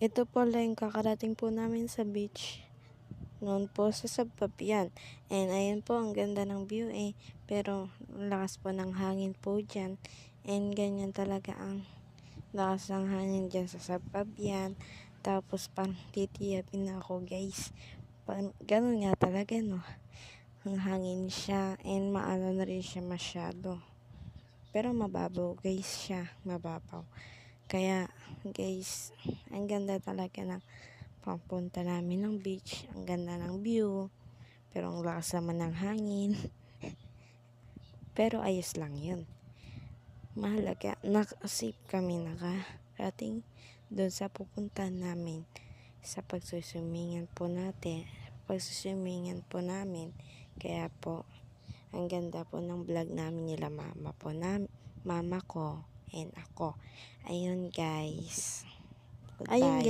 Ito po lang kakarating po namin sa beach. Noon po sa Sabpapian. And ayan po, ang ganda ng view Pero ang lakas po ng hangin po dyan. And ganyan talaga ang lakas ng hangin dyan sa Sabpapian. Tapos parang titiyapin na ako guys. Ganun nga talaga no. Ang hangin siya and maano na rin siya masyado. Pero mababaw guys siya. Mababaw. Kaya guys, ang ganda talaga ng papunta namin ng beach. Ang ganda ng view. Pero ang lakas naman ng hangin. Pero ayos lang yun. Mahalaga, safe kami nakarating doon sa pupuntahan namin. Sa pagsusumingan po namin. Kaya po, ang ganda po ng vlog namin nila mama ko and ako. Ayun guys. Goodbye.